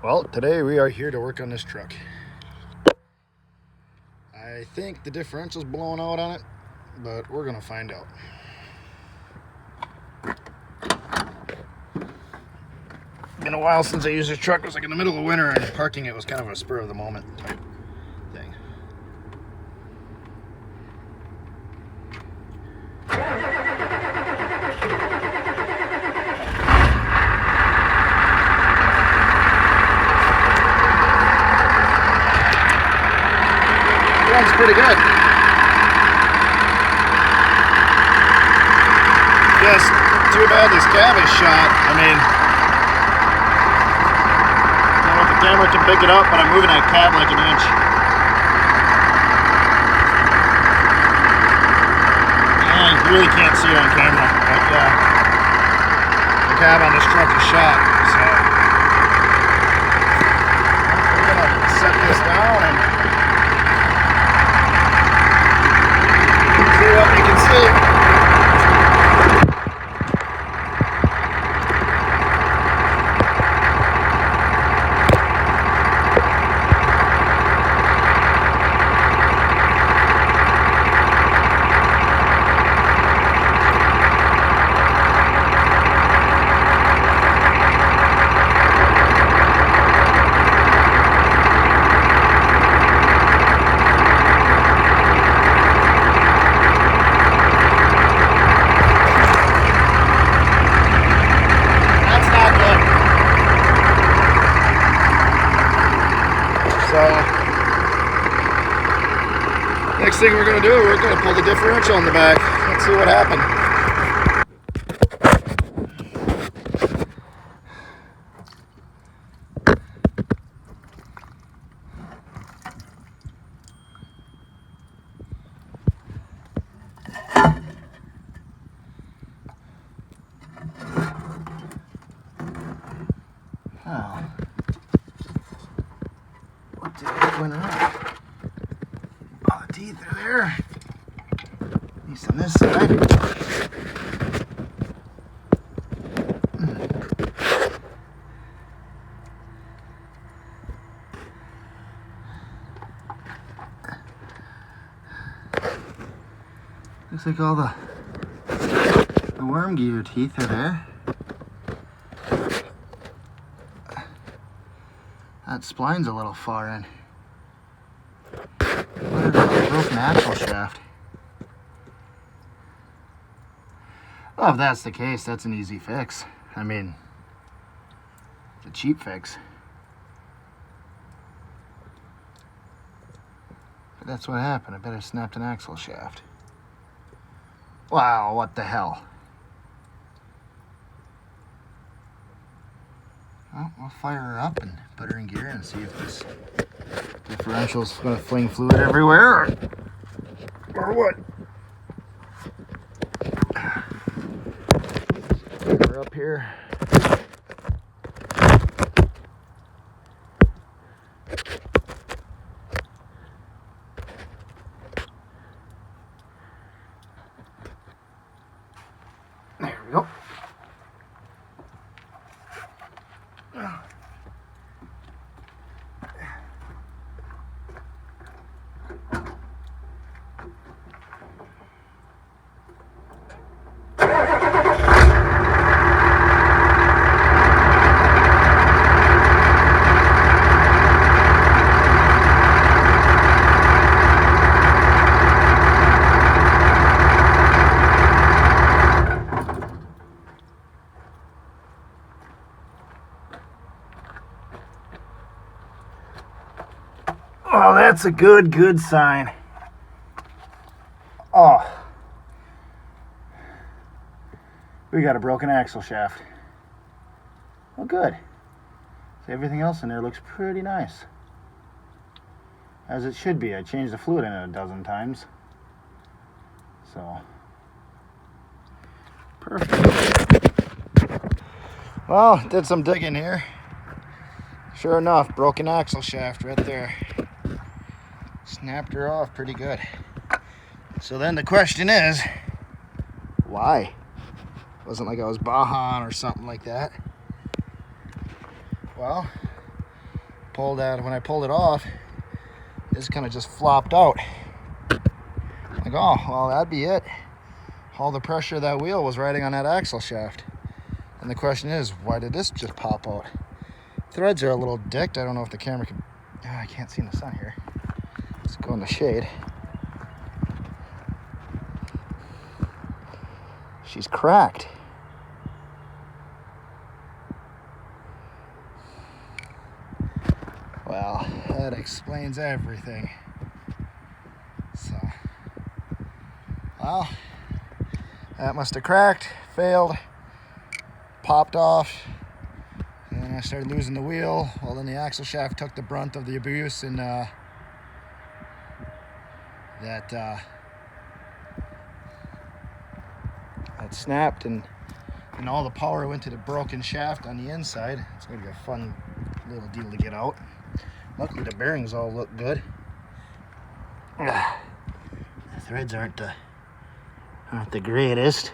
Well, today we are here to work on this truck. I think the differential's blowing out on it, but we're gonna find out. Been a while since I used this truck. It was like in the middle of winter, and parking it was kind of a spur of the moment type thing. Runs pretty good. Just too bad this cab is shot. I mean, I don't know if the camera can pick it up, but I'm moving that cab like an inch. You really can't see it on camera, but the cab on this truck is shot. So we're gonna set this down and see what we can see. Next thing we're going to do, we're going to pull the differential in the back. Let's see what happened. Oh. What the heck went on? Teeth are there, at least on this side. Looks like all the worm gear teeth are there. That spline's a little far in. Broken axle shaft. Well, if that's the case, that's an easy fix. I mean, it's a cheap fix. But that's what happened. I bet I snapped an axle shaft. Wow, what the hell? Well, we'll fire her up and put her in gear and see if this differential's gonna fling fluid everywhere or what. We're up here. There we go. Oh, that's a good sign. Oh, we got a broken axle shaft. Well, good. So everything else in there looks pretty nice, as it should be. I changed the fluid in it a dozen times, so perfect. Well, did some digging here. Sure enough, broken axle shaft right there. Snapped her off pretty good. So then the question is, why? It wasn't like I was Bajan or something like that. Well, when I pulled it off, this kind of just flopped out. Like, oh, well, that'd be it. All the pressure of that wheel was riding on that axle shaft. And the question is, why did this just pop out? Threads are a little dicked. I don't know if the camera can... Oh, I can't see in the sun here. Let's go in the shade. She's cracked. Well, that explains everything. So, well, that must have cracked, failed, popped off, and then I started losing the wheel. Well, then the axle shaft took the brunt of the abuse, and that snapped, and all the power went to the broken shaft on the inside. It's going to be a fun little deal to get out. Luckily, the bearings all look good. The threads aren't the greatest,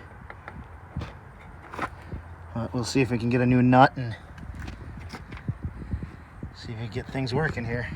but we'll see if we can get a new nut and see if we can get things working here.